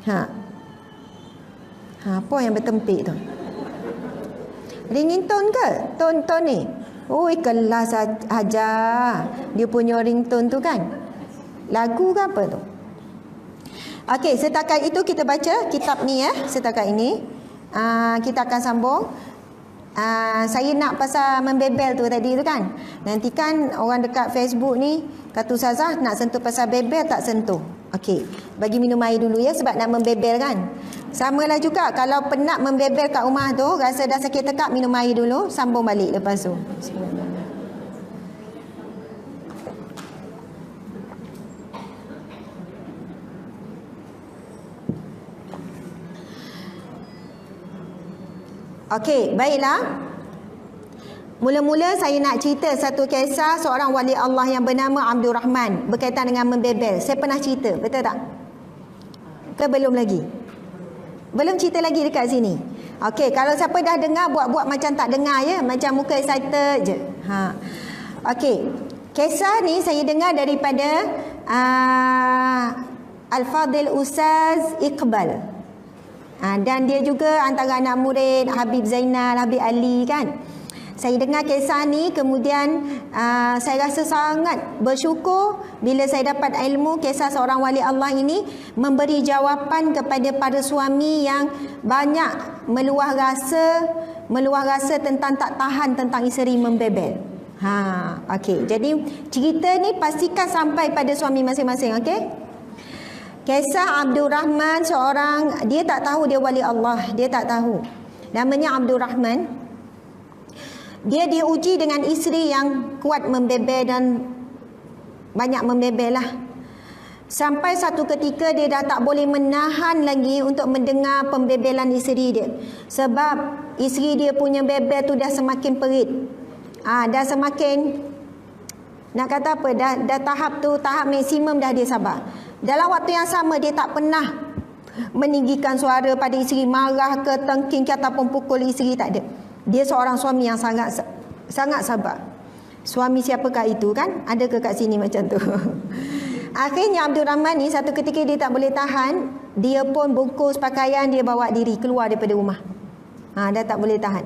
Ha. Apa yang bertempik tu? Ringtone ke? Ton ni. Oh, kelas ajar. Dia punya ringtone tu kan. Lagu ke apa tu? Okey, setakat itu kita baca kitab ni ya. Setakat ini kita akan sambung. Saya nak pasal membebel tu tadi tu kan. Nanti kan orang dekat Facebook ni kata Ustazah nak sentuh pasal bebel tak sentuh. Okey, bagi minum air dulu ya sebab nak membebel kan. Samalah juga kalau penat membebel kat rumah tu, rasa dah sakit tekak, minum air dulu, sambung balik lepas tu. Okey, baiklah. Mula-mula saya nak cerita satu kisah seorang wali Allah yang bernama Abdul Rahman berkaitan dengan membebel. Saya pernah cerita, betul tak? Ke belum lagi? Belum cerita lagi dekat sini. Okey, kalau siapa dah dengar buat-buat macam tak dengar ya, macam muka excited je. Okey. Kisah ni saya dengar daripada Al-Fadil Ustaz Iqbal. Dan dia juga antara anak murid Habib Zainal, Habib Ali kan. Saya dengar kisah ni, kemudian saya rasa sangat bersyukur bila saya dapat ilmu kisah seorang wali Allah ini memberi jawapan kepada para suami yang banyak meluah rasa tentang tak tahan tentang isteri membebel. Okey. Jadi cerita ni pastikan sampai pada suami masing-masing, okey? Kisah Abdul Rahman, seorang, dia tak tahu dia wali Allah, dia tak tahu. Namanya Abdul Rahman. Dia diuji dengan isteri yang kuat membebel dan banyak membebel lah. Sampai satu ketika dia dah tak boleh menahan lagi untuk mendengar pembebelan isteri dia. Sebab isteri dia punya bebel tu dah semakin perit. Dah semakin, nak kata apa, dah tahap tu, tahap maksimum dah dia sabar. Dalam waktu yang sama dia tak pernah meninggikan suara pada isteri, marah ke, tengking ke ataupun pukul isteri, tak ada. Dia seorang suami yang sangat sabar. Suami siapakah itu kan? Ada ke kat sini macam tu? Akhirnya Abdul Rahman ni satu ketika dia tak boleh tahan, dia pun bungkus pakaian, dia bawa diri keluar daripada rumah. Dah tak boleh tahan.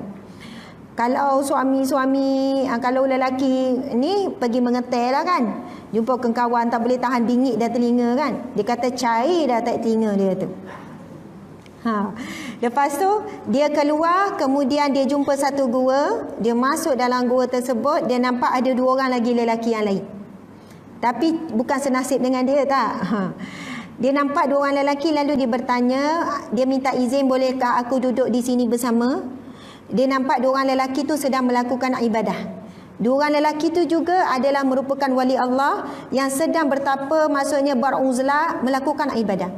Kalau suami-suami, kalau lelaki ni pergi mengetel lah kan, jumpa kawan tak boleh tahan, bingit dah telinga kan, dia kata cair dah tak telinga dia tu. Lepas tu dia keluar, kemudian dia jumpa satu gua. Dia masuk dalam gua tersebut, dia nampak ada dua orang lagi lelaki yang lain. Tapi bukan senasib dengan dia tak. Dia nampak dua orang lelaki, lalu dia bertanya, dia minta izin, bolehkah aku duduk di sini bersama? Dia nampak dua orang lelaki tu sedang melakukan ibadah. Dua orang lelaki tu juga adalah merupakan wali Allah yang sedang bertapa, maksudnya beruzlah, melakukan ibadah.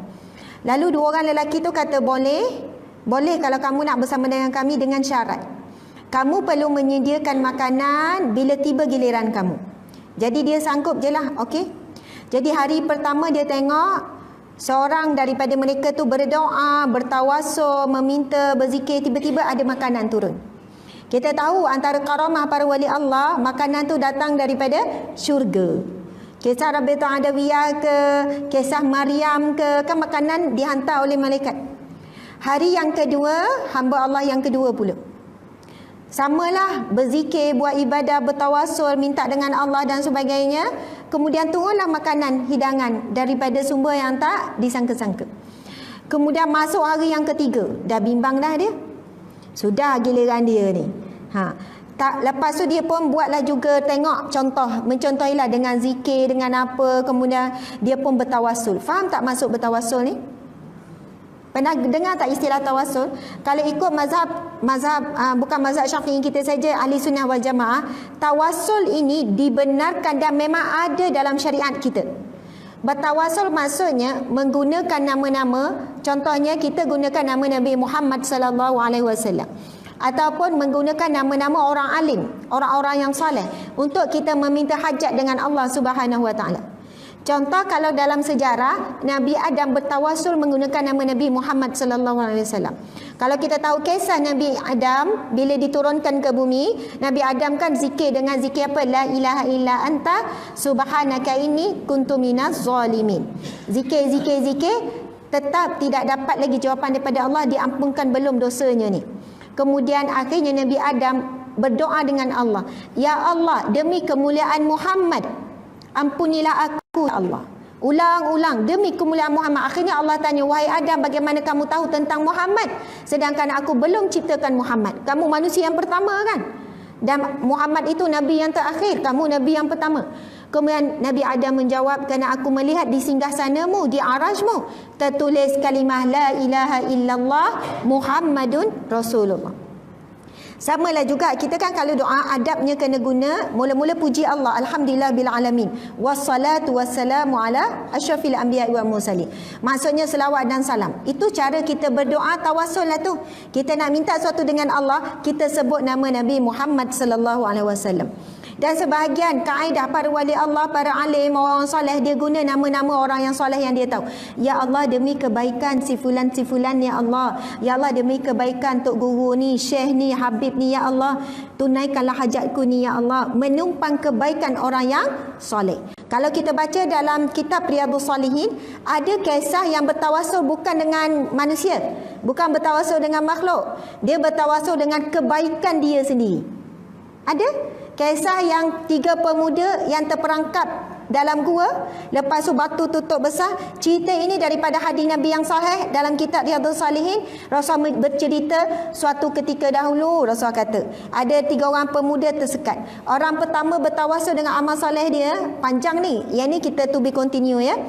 Lalu dua orang lelaki tu kata, boleh kalau kamu nak bersama dengan kami dengan syarat. Kamu perlu menyediakan makanan bila tiba giliran kamu. Jadi dia sanggup je lah, okey. Jadi hari pertama dia tengok seorang daripada mereka tu berdoa, bertawasul, meminta, berzikir, tiba-tiba ada makanan turun. Kita tahu antara karamah para wali Allah, makanan tu datang daripada syurga. Kisah Rabi'ah Adawiyah ke, kisah Maryam ke, kan makanan dihantar oleh malaikat. Hari yang kedua, hamba Allah yang kedua pula. Samalah, berzikir, buat ibadah, bertawasul, minta dengan Allah dan sebagainya. Kemudian turunlah makanan, hidangan daripada sumber yang tak disangka-sangka. Kemudian masuk hari yang ketiga, dah bimbang dah dia. Sudah giliran dia ni. Lepas tu dia pun buatlah juga, tengok contoh, mencontohilah dengan zikir, dengan apa, kemudian dia pun bertawasul. Faham tak maksud bertawasul ni? Pernah dengar tak istilah tawasul? Kalau ikut bukan mazhab Syafi'i kita saja, ahli sunnah wal jamaah, tawasul ini dibenarkan dan memang ada dalam syariat kita. Bertawasul maksudnya menggunakan nama-nama, contohnya kita gunakan nama Nabi Muhammad sallallahu alaihi wasallam. Ataupun menggunakan nama-nama orang alim, orang-orang yang soleh untuk kita meminta hajat dengan Allah Subhanahu wa taala. Contoh kalau dalam sejarah Nabi Adam bertawasul menggunakan nama Nabi Muhammad sallallahu alaihi wasallam. Kalau kita tahu kisah Nabi Adam bila diturunkan ke bumi, Nabi Adam kan zikir dengan zikir apa? La ilaha illa anta subhanaka inni kuntu minaz zalimin. Zikir tetap tidak dapat lagi jawapan daripada Allah, diampunkan belum dosanya ni. Kemudian akhirnya Nabi Adam berdoa dengan Allah, ya Allah, demi kemuliaan Muhammad, ampunilah aku ya Allah. Ulang-ulang, demi kemuliaan Muhammad. Akhirnya Allah tanya, wahai Adam, bagaimana kamu tahu tentang Muhammad sedangkan aku belum ciptakan Muhammad? Kamu manusia yang pertama kan, dan Muhammad itu Nabi yang terakhir, kamu Nabi yang pertama. Kemudian Nabi Adam menjawab, kerana aku melihat di singgasanamu, di arasmu, tertulis kalimah la ilaha illallah Muhammadun Rasulullah. Samalah juga kita kan kalau doa adabnya kena guna mula-mula puji Allah, alhamdulillah bil alamin, wassalatu wassalamu ala asyrafil anbiya'i wal mursalin. Maksudnya selawat dan salam. Itu cara kita berdoa tawassul lah tu. Kita nak minta sesuatu dengan Allah, kita sebut nama Nabi Muhammad sallallahu alaihi wasallam. Dan sebahagian kaedah para wali Allah, para alim, orang soleh, dia guna nama-nama orang yang soleh yang dia tahu. Ya Allah, demi kebaikan si fulan ya Allah. Ya Allah, demi kebaikan Tok Guru ni, Syekh ni, Habib ni, ya Allah, tunaikanlah hajatku ni ya Allah. Menumpang kebaikan orang yang soleh. Kalau kita baca dalam kitab Riyadhus Shalihin, ada kisah yang bertawasul bukan dengan manusia, bukan bertawasul dengan makhluk. Dia bertawasul dengan kebaikan dia sendiri. Ada kisah yang 3 pemuda yang terperangkap dalam gua, lepas tu batu tutup besar. Cerita ini daripada hadis Nabi yang sahih dalam kitab Riyadhus Shalihin. Rasul bercerita suatu ketika dahulu, Rasul kata ada 3 orang pemuda tersekat. Orang pertama bertawasul dengan amal soleh dia, panjang ni, yang ni kita to be continue ya.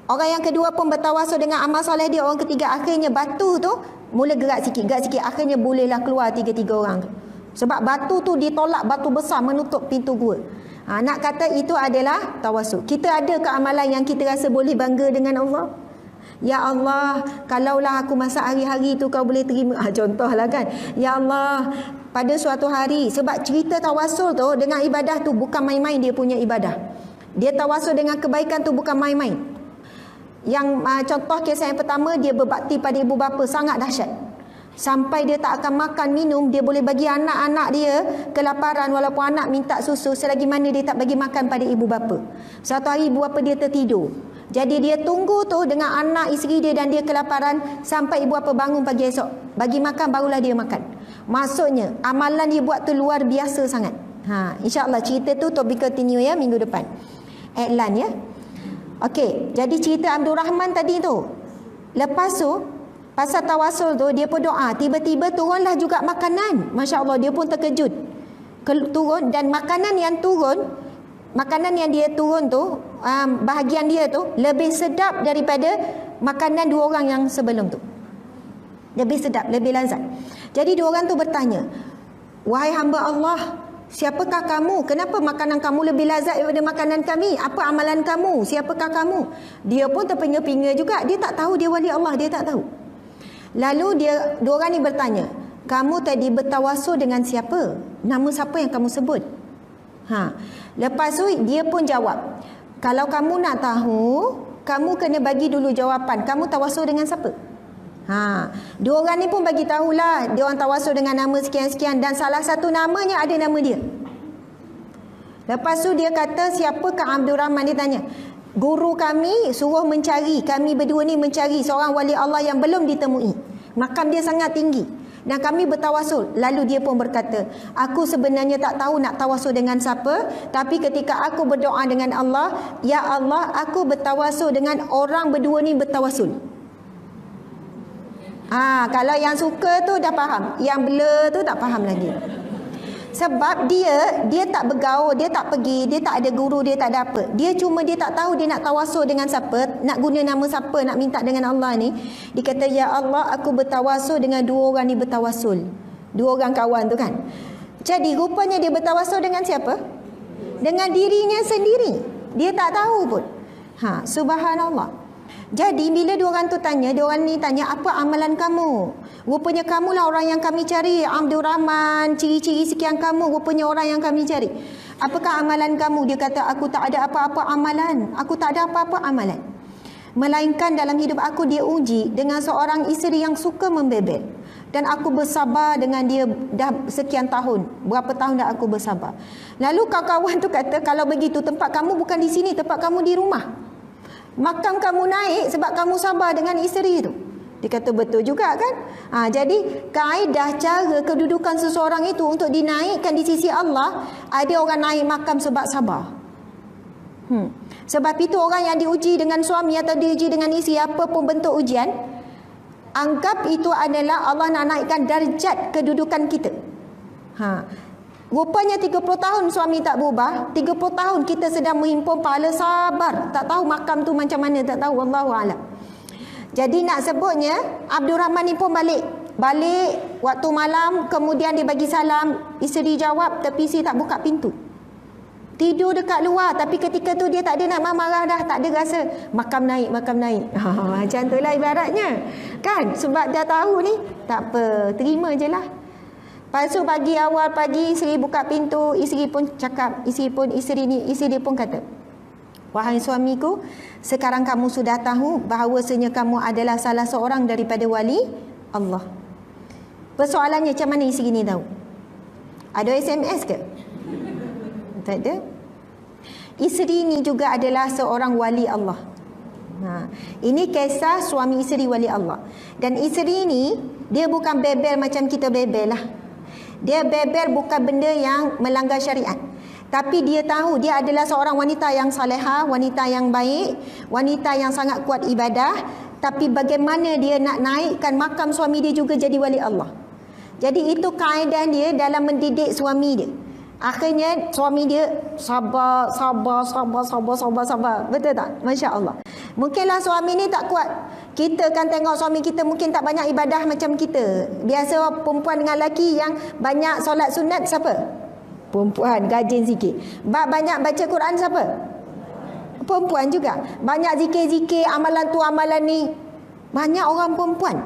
Orang yang kedua pun bertawasul dengan amal soleh dia. Orang ketiga, akhirnya batu tu mula gerak sikit, akhirnya bolehlah keluar 3 orang tu. Sebab batu tu ditolak, batu besar menutup pintu gua. Nak kata itu adalah tawasul. Kita ada ke amalan yang kita rasa boleh bangga dengan Allah? Ya Allah, kalaulah aku masak hari-hari tu kau boleh terima. Contohlah kan. Ya Allah, pada suatu hari, sebab cerita tawasul tu dengan ibadah tu bukan main-main dia punya ibadah. Dia tawasul dengan kebaikan tu bukan main-main. Yang contoh kisah yang pertama, dia berbakti pada ibu bapa sangat dahsyat. Sampai dia tak akan makan minum, dia boleh bagi anak-anak dia kelaparan walaupun anak minta susu, selagi mana dia tak bagi makan pada ibu bapa. Satu hari ibu bapa dia tertidur. Jadi dia tunggu tu dengan anak isteri dia dan dia kelaparan sampai ibu bapa bangun pagi esok. Bagi makan barulah dia makan. Maksudnya amalan dia buat tu luar biasa sangat. InsyaAllah cerita tu topik continue ya minggu depan. Iklan ya. Okey, jadi cerita Abdul Rahman tadi tu. Lepas tu pasal tawasul tu, dia pun doa. Tiba-tiba turunlah juga makanan. Masya Allah, dia pun terkejut. Turun, dan makanan yang dia turun tu, bahagian dia tu, lebih sedap daripada makanan 2 orang yang sebelum tu. Lebih sedap, lebih lazat. Jadi 2 orang tu bertanya, wahai hamba Allah, siapakah kamu? Kenapa makanan kamu lebih lazat daripada makanan kami? Apa amalan kamu? Siapakah kamu? Dia pun terpinga-pinga juga. Dia tak tahu dia wali Allah, dia tak tahu. Lalu 2 orang ni bertanya, kamu tadi bertawasul dengan siapa? Nama siapa yang kamu sebut? Lepas tu dia pun jawab, kalau kamu nak tahu, kamu kena bagi dulu jawapan. Kamu tawasul dengan siapa? 2 orang ni pun bagi tahulah, dia orang tawasul dengan nama sekian-sekian, dan salah satu namanya ada nama dia. Lepas tu dia kata, siapakah Abdul Rahman? Dia tanya, guru kami suruh mencari, kami berdua ni mencari seorang wali Allah yang belum ditemui. Makam dia sangat tinggi dan kami bertawasul. Lalu dia pun berkata, aku sebenarnya tak tahu nak tawasul dengan siapa, tapi ketika aku berdoa dengan Allah, ya Allah, aku bertawasul dengan orang berdua ni bertawasul. Kalau yang suka tu dah faham, yang blur tu tak faham lagi. Sebab dia tak bergaul, dia tak pergi, dia tak ada guru, dia tak ada apa. Dia cuma dia tak tahu dia nak tawasul dengan siapa, nak guna nama siapa, nak minta dengan Allah ni. Dia kata, ya Allah, aku bertawasul dengan 2 orang ni bertawasul. 2 orang kawan tu kan. Jadi rupanya dia bertawasul dengan siapa? Dengan dirinya sendiri. Dia tak tahu pun. Subhanallah. Jadi bila 2 orang tu tanya, 2 orang ni tanya, apa amalan kamu? Rupanya kamulah orang yang kami cari, Abdul Rahman, ciri-ciri sekian kamu, rupanya orang yang kami cari. Apakah amalan kamu? Dia kata, aku tak ada apa-apa amalan. Aku tak ada apa-apa amalan. Melainkan dalam hidup aku dia uji dengan seorang isteri yang suka membebel. Dan aku bersabar dengan dia dah sekian tahun. Berapa tahun dah aku bersabar. Lalu kawan-kawan tu kata, kalau begitu tempat kamu bukan di sini, tempat kamu di rumah. Makam kamu naik sebab kamu sabar dengan isteri tu. Dia kata betul juga kan. Jadi kaedah cara kedudukan seseorang itu untuk dinaikkan di sisi Allah, ada orang naik makam sebab sabar. Sebab itu orang yang diuji dengan suami atau diuji dengan isteri, apa pun bentuk ujian, anggap itu adalah Allah nak naikkan darjat kedudukan kita. Rupanya 30 tahun suami tak berubah, 30 tahun kita sedang menghimpun pahala sabar. Tak tahu makam tu macam mana, tak tahu, wallahu a'lam. Jadi nak sebutnya, Abdul Rahman ni pun balik waktu malam, kemudian dia bagi salam, isteri jawab tapi si tak buka pintu. Tidur dekat luar, tapi ketika tu dia tak ada nak marah dah, tak ada rasa makam naik. Macam tu lah ibaratnya. Kan? Sebab dah tahu ni, tak apa, terima je lah. Lepas tu awal pagi, isteri buka pintu, isteri pun cakap, isteri dia pun kata, wahai suamiku, sekarang kamu sudah tahu bahawasanya kamu adalah salah seorang daripada wali Allah. Persoalannya, macam mana isteri ni tahu? Ada SMS ke? Tak ada. Isteri ni juga adalah seorang wali Allah. Ini kisah suami isteri wali Allah. Dan isteri ni, dia bukan bebel macam kita bebel lah. Dia bebel bukan benda yang melanggar syariat. Tapi dia tahu dia adalah seorang wanita yang salehah, wanita yang baik, wanita yang sangat kuat ibadah. Tapi bagaimana dia nak naikkan makam suami dia juga jadi wali Allah. Jadi itu kaedah dia dalam mendidik suami dia. Akhirnya suami dia sabar. Betul tak? Masya Allah. Mungkinlah suami ni tak kuat. Kita kan tengok suami kita mungkin tak banyak ibadah macam kita. Biasa perempuan dengan lelaki yang banyak solat sunat siapa? Perempuan, rajin sikit. Banyak baca Quran siapa? Perempuan juga. Banyak zikir-zikir, amalan tu amalan ni. Banyak orang perempuan.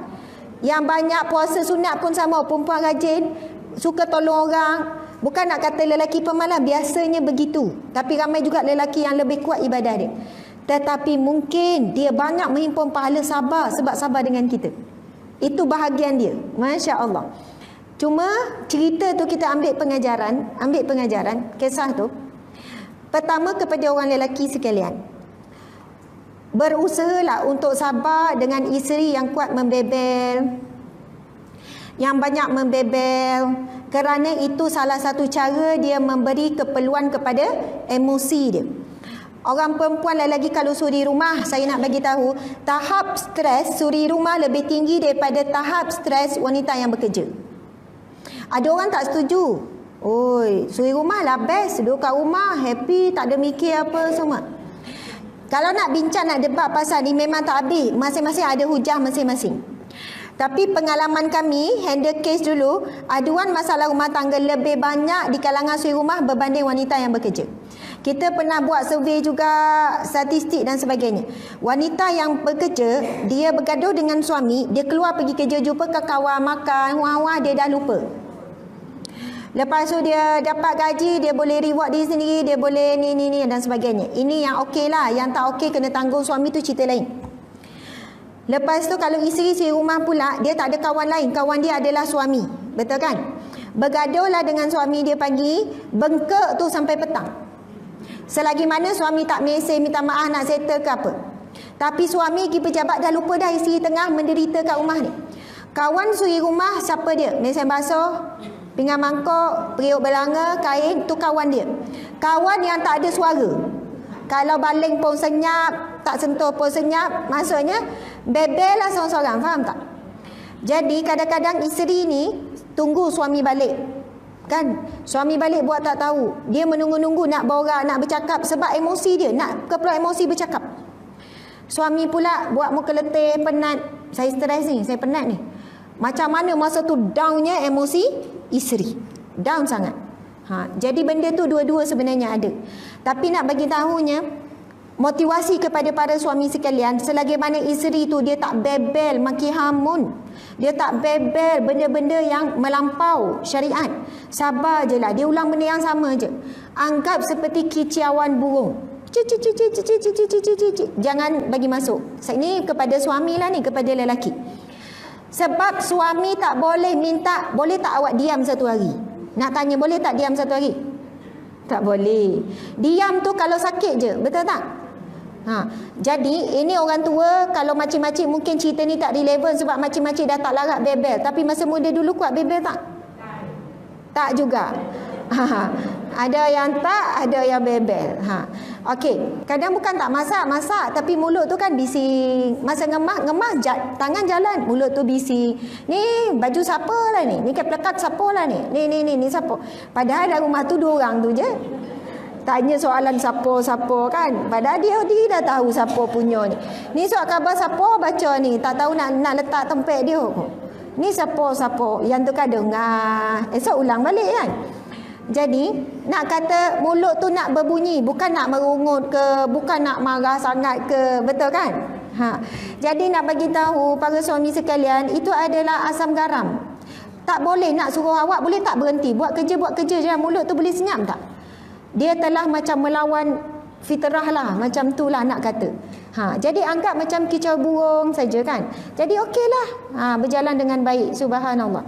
Yang banyak puasa sunat pun sama, perempuan rajin, suka tolong orang. Bukan nak kata lelaki pemalas, biasanya begitu. Tapi ramai juga lelaki yang lebih kuat ibadah dia. Tetapi mungkin dia banyak menghimpun pahala sabar sebab sabar dengan kita. Itu bahagian dia. Masya Allah. Cuma cerita tu kita ambil pengajaran kisah tu. Pertama, kepada orang lelaki sekalian, berusahalah untuk sabar dengan isteri yang kuat membebel, yang banyak membebel, kerana itu salah satu cara dia memberi keperluan kepada emosi dia. Orang perempuan lagi kalau suri rumah, saya nak bagi tahu, tahap stres suri rumah lebih tinggi daripada tahap stres wanita yang bekerja. Ada orang tak setuju. Oi, suri rumah lah best, duduk kat rumah happy, tak ada mikir apa semua. Kalau nak bincang, nak debat pasal ni memang tak habis. Masing-masing ada hujah masing-masing. Tapi pengalaman kami handle case dulu, aduan masalah rumah tangga lebih banyak di kalangan suri rumah berbanding wanita yang bekerja. Kita pernah buat survey juga, statistik dan sebagainya. Wanita yang bekerja, dia bergaduh dengan suami, dia keluar pergi kerja, jumpa kawan, makan, wah-wah, dia dah lupa. Lepas tu dia dapat gaji, dia boleh reward diri sendiri, dia boleh ni dan sebagainya. Ini yang okey lah, yang tak okey kena tanggung suami tu cerita lain. Lepas tu kalau isteri rumah pula, dia tak ada kawan lain, kawan dia adalah suami. Betul kan? Bergaduhlah dengan suami dia pagi, bengkak tu sampai petang. Selagi mana suami tak mesej minta maaf nak settle ke apa. Tapi suami pergi pejabat dah lupa dah isteri tengah menderita kat rumah ni. Kawan suri rumah siapa dia? Mesin basuh, pinggan mangkok, periuk belanga, kain, tu kawan dia. Kawan yang tak ada suara. Kalau baling pun senyap, tak sentuh pun senyap, maksudnya bebel lah seorang-seorang, faham tak? Jadi kadang-kadang isteri ni tunggu suami balik. Kan? Suami balik buat tak tahu. Dia menunggu-nunggu nak borak, nak bercakap sebab emosi dia, nak keperluan emosi bercakap. Suami pula buat muka letih, penat. Saya stres ni, saya penat ni. Macam mana masa tu downnya emosi isteri. Down sangat. Jadi benda tu dua-dua sebenarnya ada. Tapi nak bagi tahunya, motivasi kepada para suami sekalian, selagi mana isteri tu dia tak bebel maki hamun, dia tak bebel benda-benda yang melampau syariat, sabar je lah. Dia ulang benda yang sama je. Anggap seperti kicauan burung. Jangan bagi masuk. Ini kepada suami lah ni, kepada lelaki. Sebab suami tak boleh minta, boleh tak awak diam satu hari? Nak tanya boleh tak diam satu hari? Tak boleh. Diam tu kalau sakit je, betul tak? Jadi ini orang tua, kalau makcik-makcik mungkin cerita ni tak relevan sebab makcik-makcik dah tak larat bebel. Tapi masa muda dulu kuat bebel tak? Tak juga. Ada yang tak, ada yang bebel. Okey, kadang bukan tak masak, tapi mulut tu kan bising. Masa ngemah tangan jalan, mulut tu bising. Ni baju siapa lah ni? Ni plekat siapa lah ni? Ni siapa? Padahal dalam rumah tu 2 orang tu je. Tanya soalan siapa kan. Padahal dia dah tahu siapa punya ni. Ni surat khabar siapa baca ni. Tak tahu nak letak tempat dia. Ni siapa. Yang tu kan dengar. Esok ulang balik kan. Jadi nak kata mulut tu nak berbunyi. Bukan nak merungut ke. Bukan nak marah sangat ke. Betul kan? Jadi nak bagi tahu para suami sekalian. Itu adalah asam garam. Tak boleh nak suruh awak. Boleh tak berhenti. Buat kerja je. Mulut tu boleh senyap tak? Dia telah macam melawan fitrah lah. Macam tu lah nak kata. Jadi anggap macam kicau burung saja kan. Jadi okeylah. Berjalan dengan baik. Subhanallah.